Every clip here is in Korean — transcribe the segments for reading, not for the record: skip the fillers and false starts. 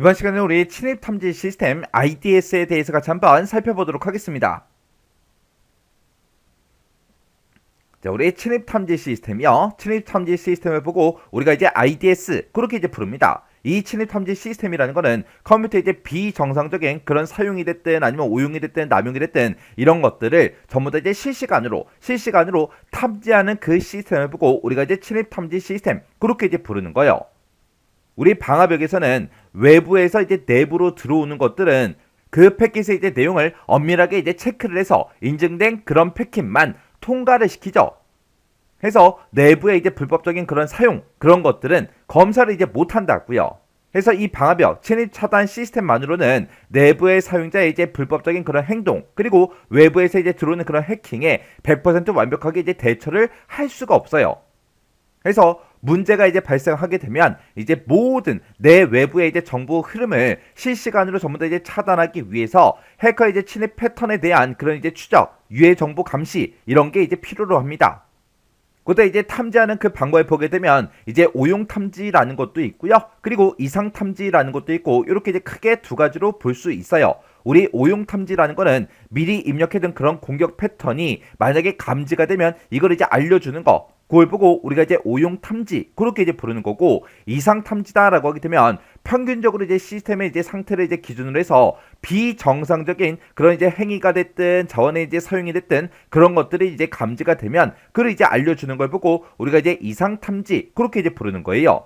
이번 시간에 우리 침입 탐지 시스템 IDS에 대해서 같이 한번 살펴보도록 하겠습니다. 자, 우리 침입 탐지 시스템이요. 침입 탐지 시스템을 보고 우리가 이제 IDS 그렇게 이제 부릅니다. 이 침입 탐지 시스템이라는 거는 컴퓨터에 이제 비정상적인 그런 사용이 됐든 아니면 오용이 됐든 남용이 됐든 이런 것들을 전부 다 이제 실시간으로 탐지하는 그 시스템을 보고 우리가 이제 침입 탐지 시스템 그렇게 이제 부르는 거예요. 우리 방화벽에서는 외부에서 이제 내부로 들어오는 것들은 그 패킷의 이제 내용을 엄밀하게 이제 체크를 해서 인증된 그런 패킷만 통과를 시키죠. 해서 내부의 이제 불법적인 그런 사용 그런 것들은 검사를 이제 못 한다고요. 해서 이 방화벽 침입 차단 시스템만으로는 내부의 사용자의 이제 불법적인 그런 행동 그리고 외부에서 이제 들어오는 그런 해킹에 100% 완벽하게 이제 대처를 할 수가 없어요. 그래서 문제가 이제 발생하게 되면 이제 모든 내 외부의 이제 정보 흐름을 실시간으로 전부 다 이제 차단하기 위해서 해커의 이제 침입 패턴에 대한 그런 이제 추적, 유해 정보 감시 이런 게 이제 필요로 합니다. 그때 이제 탐지하는 그 방법을 보게 되면 이제 오용 탐지라는 것도 있고요. 그리고 이상 탐지라는 것도 있고 이렇게 이제 크게 두 가지로 볼 수 있어요. 우리 오용 탐지라는 거는 미리 입력해둔 그런 공격 패턴이 만약에 감지가 되면 이걸 이제 알려주는 거. 그걸 보고 우리가 이제 오용 탐지 그렇게 이제 부르는 거고 이상 탐지다라고 하게 되면 평균적으로 이제 시스템의 이제 상태를 이제 기준으로 해서 비정상적인 그런 이제 행위가 됐든 자원의 이제 사용이 됐든 그런 것들이 이제 감지가 되면 그걸 이제 알려주는 걸 보고 우리가 이제 이상 탐지 그렇게 이제 부르는 거예요.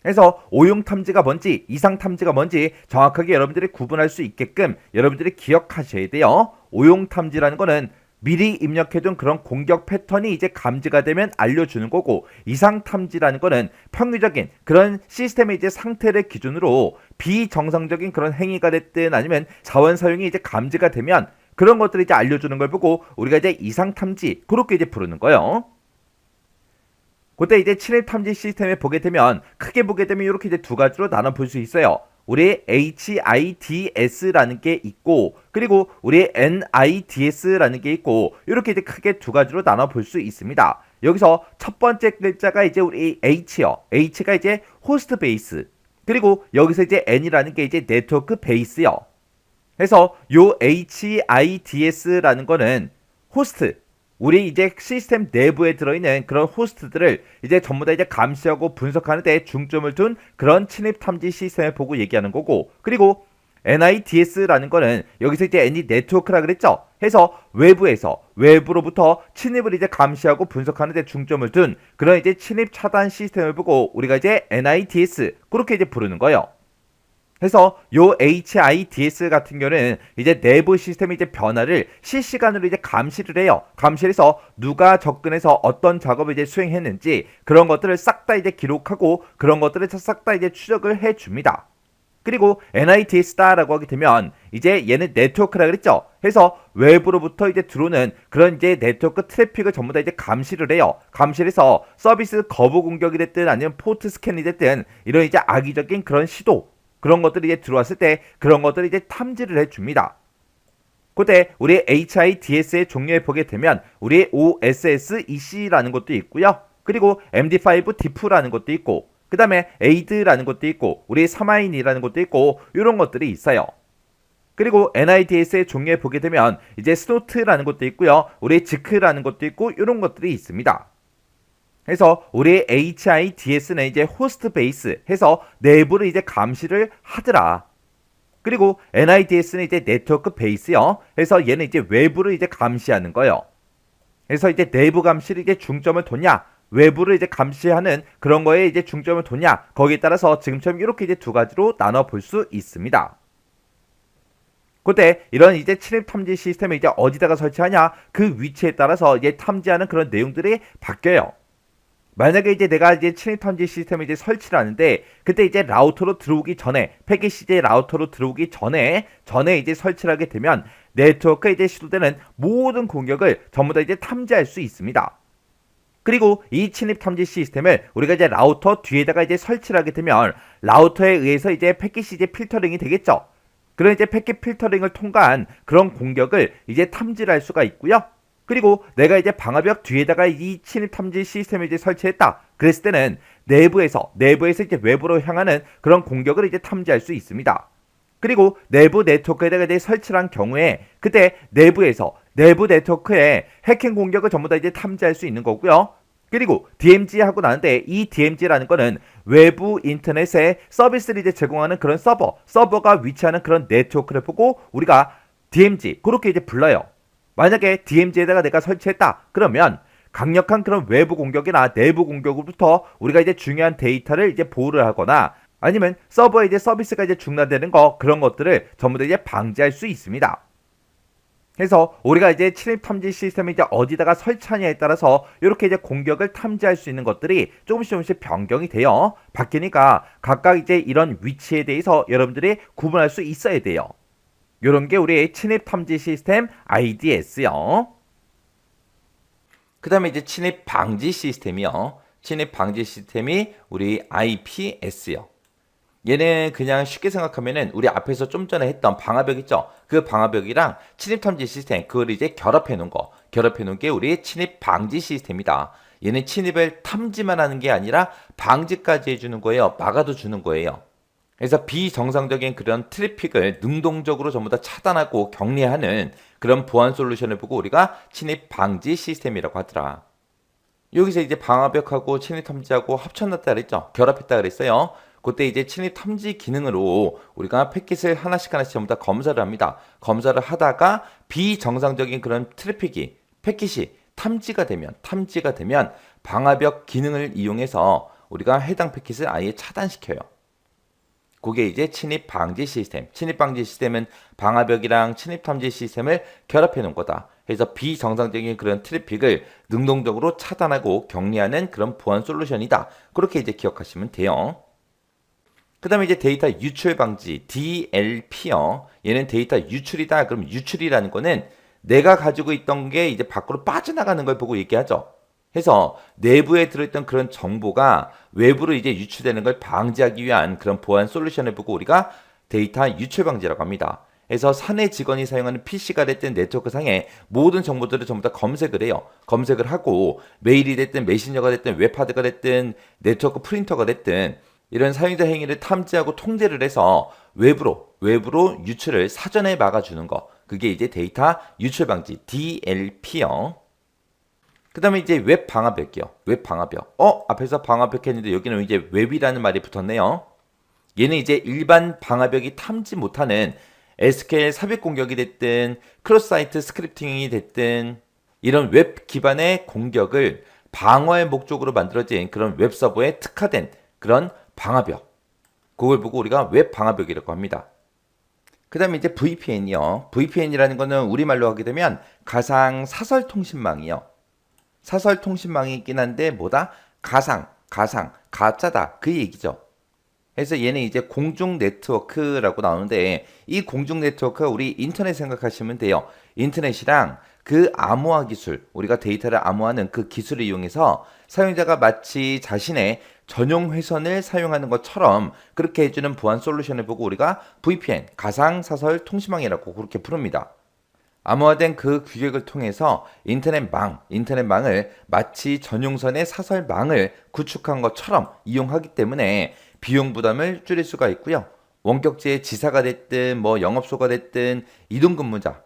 그래서 오용 탐지가 뭔지 이상 탐지가 뭔지 정확하게 여러분들이 구분할 수 있게끔 여러분들이 기억하셔야 돼요. 오용 탐지라는 거는 미리 입력해둔 그런 공격 패턴이 이제 감지가 되면 알려주는 거고 이상 탐지라는 거는 평균적인 그런 시스템의 이제 상태를 기준으로 비정상적인 그런 행위가 됐든 아니면 자원 사용이 이제 감지가 되면 그런 것들을 이제 알려주는 걸 보고 우리가 이제 이상 탐지 그렇게 이제 부르는 거예요. 그때 이제 침입 탐지 시스템을 보게 되면 크게 보게 되면 이렇게 이제 두 가지로 나눠 볼 수 있어요. 우리 HIDS라는 게 있고 그리고 우리 NIDS라는 게 있고 이렇게 이제 크게 두 가지로 나눠 볼 수 있습니다. 여기서 첫 번째 글자가 이제 우리 H요. H가 이제 호스트 베이스 그리고 여기서 이제 N이라는 게 이제 네트워크 베이스요. 그래서 요 HIDS라는 거는 호스트 우리 이제 시스템 내부에 들어있는 그런 호스트들을 이제 전부 다 이제 감시하고 분석하는 데 중점을 둔 그런 침입 탐지 시스템을 보고 얘기하는 거고 그리고 NIDS라는 거는 여기서 이제 N이 네트워크라 그랬죠. 해서 외부로부터 침입을 이제 감시하고 분석하는 데 중점을 둔 그런 이제 침입 차단 시스템을 보고 우리가 이제 NIDS 그렇게 이제 부르는 거예요. 그래서 요 HIDS 같은 경우는 이제 내부 시스템의 이제 변화를 실시간으로 이제 감시를 해요. 감시를 해서 누가 접근해서 어떤 작업을 이제 수행했는지 그런 것들을 싹 다 이제 기록하고 그런 것들을 싹 다 이제 추적을 해 줍니다. 그리고 NIDS다라고 하게 되면 이제 얘는 네트워크라 그랬죠. 해서 외부로부터 이제 들어오는 그런 이제 네트워크 트래픽을 전부 다 이제 감시를 해요. 감시를 해서 서비스 거부 공격이 됐든 아니면 포트 스캔이 됐든 이런 이제 악의적인 그런 시도 그런 것들이 이제 들어왔을 때 그런 것들을 이제 탐지를 해줍니다. 그때 우리 HIDS의 종류에 보게 되면 우리 OSSEC라는 것도 있고요. 그리고 MD5 diff라는 것도 있고 그 다음에 AID라는 것도 있고 우리 3IN이라는 것도 있고 이런 것들이 있어요. 그리고 NIDS의 종류에 보게 되면 이제 스노트라는 것도 있고요. 우리 지크라는 것도 있고 이런 것들이 있습니다. 그래서 우리 HIDS는 이제 호스트 베이스 해서 내부를 이제 감시를 하더라. 그리고 NIDS는 이제 네트워크 베이스요. 그래서 얘는 이제 외부를 이제 감시하는 거예요. 그래서 이제 내부 감시를 이제 중점을 뒀냐, 외부를 이제 감시하는 그런 거에 이제 중점을 뒀냐, 거기에 따라서 지금처럼 이렇게 이제 두 가지로 나눠 볼 수 있습니다. 그때 이런 이제 침입 탐지 시스템을 이제 어디다가 설치하냐, 그 위치에 따라서 이제 탐지하는 그런 내용들이 바뀌어요. 만약에 이제 내가 이제 침입 탐지 시스템을 이제 설치를 하는데 그때 이제 라우터로 들어오기 전에 패킷이 이제 라우터로 들어오기 전에 이제 설치를 하게 되면 네트워크에 이제 시도되는 모든 공격을 전부 다 이제 탐지할 수 있습니다. 그리고 이 침입 탐지 시스템을 우리가 이제 라우터 뒤에다가 이제 설치를 하게 되면 라우터에 의해서 이제 패킷이 이제 필터링이 되겠죠. 그런 이제 패킷 필터링을 통과한 그런 공격을 이제 탐지를 할 수가 있고요. 그리고 내가 이제 방화벽 뒤에다가 이 침입 탐지 시스템을 이제 설치했다. 그랬을 때는 내부에서 이제 외부로 향하는 그런 공격을 이제 탐지할 수 있습니다. 그리고 내부 네트워크에다가 이제 설치를 한 경우에 그때 내부 네트워크에 해킹 공격을 전부 다 이제 탐지할 수 있는 거고요. 그리고 DMZ 하고 나는데 이 DMZ라는 거는 외부 인터넷에 서비스를 이제 제공하는 그런 서버가 위치하는 그런 네트워크를 보고 우리가 DMZ 그렇게 이제 불러요. 만약에 DMZ에다가 내가 설치했다 그러면 강력한 그런 외부 공격이나 내부 공격으로부터 우리가 이제 중요한 데이터를 이제 보호를 하거나 아니면 서버에 이제 서비스가 이제 중단되는 그런 것들을 전부 다 이제 방지할 수 있습니다. 그래서 우리가 이제 침입 탐지 시스템을 이제 어디다가 설치하냐에 따라서 이렇게 이제 공격을 탐지할 수 있는 것들이 조금씩 변경이 돼요. 바뀌니까 각각 이제 이런 위치에 대해서 여러분들이 구분할 수 있어야 돼요. 요런 게 우리의 침입 탐지 시스템 IDS요. 그 다음에 이제 침입 방지 시스템이요. 침입 방지 시스템이 우리 IPS요. 얘는 그냥 쉽게 생각하면은 우리 앞에서 좀 전에 했던 방화벽 있죠? 그 방화벽이랑 침입 탐지 시스템 그걸 이제 결합해 놓은 게 우리의 침입 방지 시스템이다. 얘는 침입을 탐지만 하는 게 아니라 방지까지 해주는 거예요. 막아도 주는 거예요. 그래서 비정상적인 그런 트래픽을 능동적으로 전부 다 차단하고 격리하는 그런 보안 솔루션을 보고 우리가 침입 방지 시스템이라고 하더라. 여기서 이제 방화벽하고 침입 탐지하고 합쳐놨다 그랬죠? 결합했다 그랬어요. 그때 이제 침입 탐지 기능으로 우리가 패킷을 하나씩 전부 다 검사를 합니다. 검사를 하다가 비정상적인 그런 패킷이 탐지가 되면 방화벽 기능을 이용해서 우리가 해당 패킷을 아예 차단시켜요. 그게 이제 침입 방지 시스템. 침입 방지 시스템은 방화벽이랑 침입 탐지 시스템을 결합해 놓은 거다. 그래서 비정상적인 그런 트래픽을 능동적으로 차단하고 격리하는 그런 보안 솔루션이다. 그렇게 이제 기억하시면 돼요. 그 다음에 이제 데이터 유출 방지 DLP요. 얘는 데이터 유출이다. 그럼 유출이라는 거는 내가 가지고 있던 게 이제 밖으로 빠져나가는 걸 보고 얘기하죠. 해서 내부에 들어있던 그런 정보가 외부로 이제 유출되는 걸 방지하기 위한 그런 보안 솔루션을 보고 우리가 데이터 유출 방지라고 합니다. 그래서 사내 직원이 사용하는 PC가 됐든 네트워크 상에 모든 정보들을 전부 다 검색을 해요. 검색을 하고 메일이 됐든 메신저가 됐든 웹하드가 됐든 네트워크 프린터가 됐든 이런 사용자 행위를 탐지하고 통제를 해서 외부로 유출을 사전에 막아주는 거. 그게 이제 데이터 유출 방지 DLP요. 그 다음에 이제 웹 방화벽이요. 웹 방화벽. 앞에서 방화벽 했는데 여기는 이제 웹이라는 말이 붙었네요. 얘는 이제 일반 방화벽이 탐지 못하는 SQL 삽입 공격이 됐든 크로스 사이트 스크립팅이 됐든 이런 웹 기반의 공격을 방어의 목적으로 만들어진 그런 웹 서버에 특화된 그런 방화벽. 그걸 보고 우리가 웹 방화벽이라고 합니다. 그 다음에 이제 VPN이요. VPN이라는 거는 우리말로 하게 되면 가상 사설 통신망이요. 사설 통신망이 있긴 한데 뭐다? 가짜다. 그 얘기죠. 그래서 얘는 이제 공중 네트워크라고 나오는데 이 공중 네트워크가 우리 인터넷 생각하시면 돼요. 인터넷이랑 그 암호화 기술, 우리가 데이터를 암호하는 그 기술을 이용해서 사용자가 마치 자신의 전용 회선을 사용하는 것처럼 그렇게 해주는 보안 솔루션을 보고 우리가 VPN, 가상사설 통신망이라고 그렇게 부릅니다. 암호화된 그 규격을 통해서 인터넷망을 마치 전용선의 사설망을 구축한 것처럼 이용하기 때문에 비용 부담을 줄일 수가 있고요. 원격지의 지사가 됐든 영업소가 됐든 이동근무자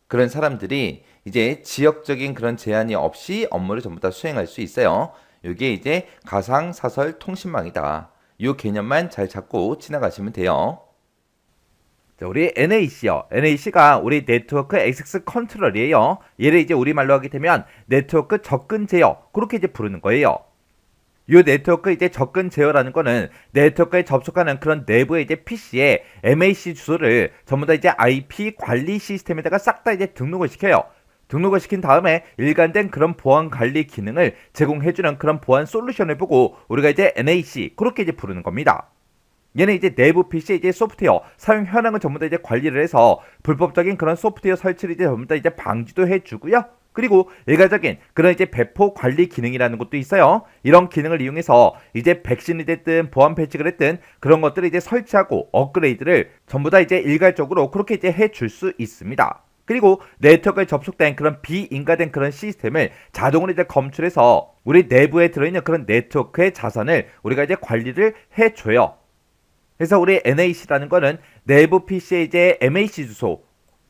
그런 사람들이 이제 지역적인 그런 제한이 없이 업무를 전부 다 수행할 수 있어요. 이게 이제 가상사설 통신망이다. 이 개념만 잘 잡고 지나가시면 돼요. 자, 우리 NAC요. NAC가 우리 네트워크 액세스 컨트롤이에요. 얘를 이제 우리말로 하게 되면 네트워크 접근 제어 그렇게 이제 부르는 거예요. 이 네트워크 이제 접근 제어라는 거는 네트워크에 접속하는 그런 내부의 이제 PC에 MAC 주소를 전부 다 이제 IP 관리 시스템에다가 싹 다 이제 등록을 시켜요. 등록을 시킨 다음에 일관된 그런 보안 관리 기능을 제공해주는 그런 보안 솔루션을 보고 우리가 이제 NAC 그렇게 이제 부르는 겁니다. 얘는 이제 내부 PC의 이제 소프트웨어 사용 현황을 전부 다 이제 관리를 해서 불법적인 그런 소프트웨어 설치를 이제 전부 다 이제 방지도 해주고요. 그리고 일괄적인 그런 이제 배포 관리 기능이라는 것도 있어요. 이런 기능을 이용해서 이제 백신이 됐든 보안 패치가 됐든 그런 것들을 이제 설치하고 업그레이드를 전부 다 이제 일괄적으로 그렇게 이제 해줄 수 있습니다. 그리고 네트워크에 접속된 그런 비인가된 그런 시스템을 자동으로 이제 검출해서 우리 내부에 들어있는 그런 네트워크의 자산을 우리가 이제 관리를 해줘요. 그래서 우리 NAC라는 거는 내부 PC의 이제 MAC 주소,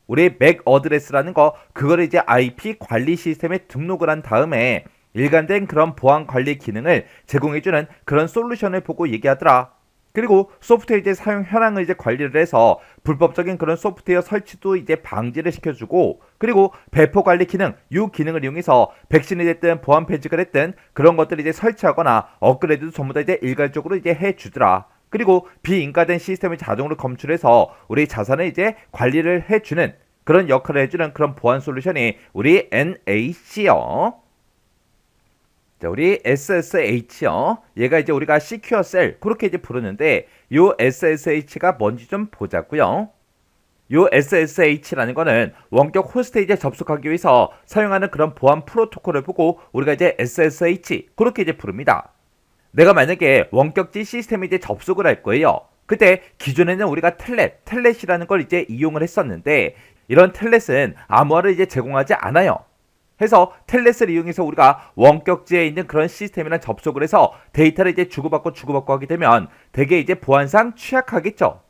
우리 맥 어드레스라는 거, 그거를 이제 IP 관리 시스템에 등록을 한 다음에 일관된 그런 보안 관리 기능을 제공해주는 그런 솔루션을 보고 얘기하더라. 그리고 소프트웨어 이제 사용 현황을 이제 관리를 해서 불법적인 그런 소프트웨어 설치도 이제 방지를 시켜주고, 그리고 배포 관리 기능, 이 기능을 이용해서 백신이 됐든 보안 패치가 됐든 그런 것들을 이제 설치하거나 업그레이드도 전부 다 이제 일괄적으로 이제 해주더라. 그리고 비인가된 시스템을 자동으로 검출해서 우리 자산을 이제 관리를 해주는 그런 역할을 해주는 그런 보안 솔루션이 우리 NAC요. 자, 우리 SSH요. 얘가 이제 우리가 Secure Cell 그렇게 이제 부르는데, 요 SSH가 뭔지 좀 보자고요. 요 SSH라는 거는 원격 호스트에 이제 접속하기 위해서 사용하는 그런 보안 프로토콜을 보고 우리가 이제 SSH 그렇게 이제 부릅니다. 내가 만약에 원격지 시스템에 이제 접속을 할 거예요. 그때 기존에는 우리가 텔넷이라는 걸 이제 이용을 했었는데, 이런 텔넷은 암호화를 이제 제공하지 않아요. 해서 텔넷을 이용해서 우리가 원격지에 있는 그런 시스템이랑 접속을 해서 데이터를 이제 주고받고 하게 되면 되게 이제 보안상 취약하겠죠.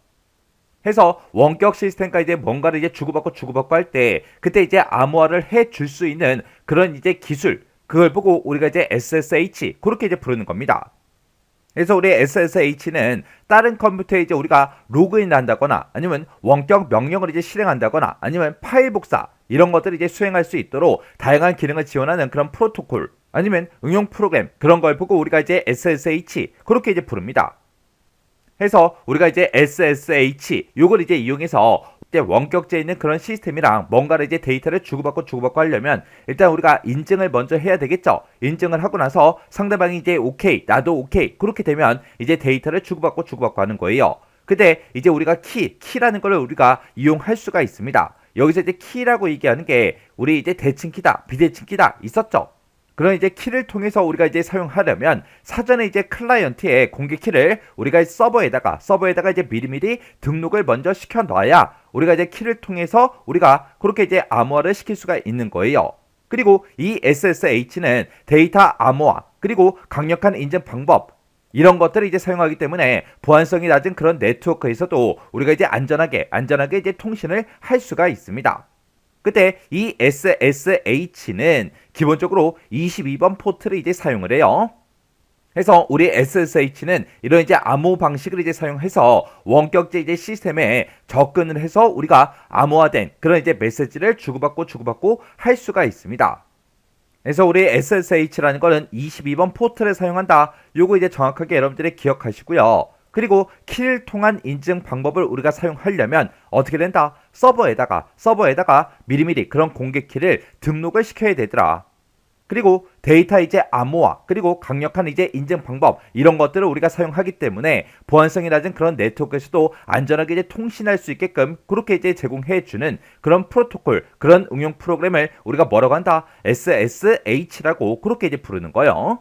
해서 원격 시스템과 이제 뭔가를 이제 주고받고 할 때 그때 이제 암호화를 해줄 수 있는 그런 이제 기술, 그걸 보고 우리가 이제 SSH 그렇게 이제 부르는 겁니다. 그래서 우리 SSH는 다른 컴퓨터에 이제 우리가 로그인을 한다거나 아니면 원격 명령을 이제 실행한다거나 아니면 파일 복사 이런 것들을 이제 수행할 수 있도록 다양한 기능을 지원하는 그런 프로토콜 아니면 응용 프로그램, 그런 걸 보고 우리가 이제 SSH 그렇게 이제 부릅니다. 해서 우리가 이제 SSH 요걸 이제 이용해서 이제 원격제에 있는 그런 시스템이랑 뭔가를 이제 데이터를 주고받고 하려면 일단 우리가 인증을 먼저 해야 되겠죠. 인증을 하고 나서 상대방이 이제 오케이, 나도 오케이 그렇게 되면 이제 데이터를 주고받고 하는 거예요. 근데 이제 우리가 키라는 걸 우리가 이용할 수가 있습니다. 여기서 이제 키라고 얘기하는 게 우리 이제 대칭키다, 비대칭키다 있었죠. 그런 이제 키를 통해서 우리가 이제 사용하려면 사전에 이제 클라이언트의 공개 키를 우리가 서버에다가 이제 미리미리 등록을 먼저 시켜 놔야 우리가 이제 키를 통해서 우리가 그렇게 이제 암호화를 시킬 수가 있는 거예요. 그리고 이 SSH는 데이터 암호화 그리고 강력한 인증 방법 이런 것들을 이제 사용하기 때문에 보안성이 낮은 그런 네트워크에서도 우리가 이제 안전하게 이제 통신을 할 수가 있습니다. 그때 이 SSH는 기본적으로 22번 포트를 이제 사용을 해요. 그래서 우리 SSH는 이런 이제 암호 방식을 이제 사용해서 원격제 이제 시스템에 접근을 해서 우리가 암호화된 그런 이제 메시지를 주고받고 할 수가 있습니다. 그래서 우리 SSH라는 거는 22번 포트를 사용한다. 요거 이제 정확하게 여러분들이 기억하시고요. 그리고 키를 통한 인증 방법을 우리가 사용하려면 어떻게 된다? 서버에다가 미리미리 그런 공개 키를 등록을 시켜야 되더라. 그리고 데이터 이제 암호화 그리고 강력한 이제 인증 방법 이런 것들을 우리가 사용하기 때문에 보안성이 낮은 그런 네트워크에서도 안전하게 이제 통신할 수 있게끔 그렇게 이제 제공해 주는 그런 프로토콜, 그런 응용 프로그램을 우리가 뭐라고 한다? SSH라고 그렇게 이제 부르는 거예요.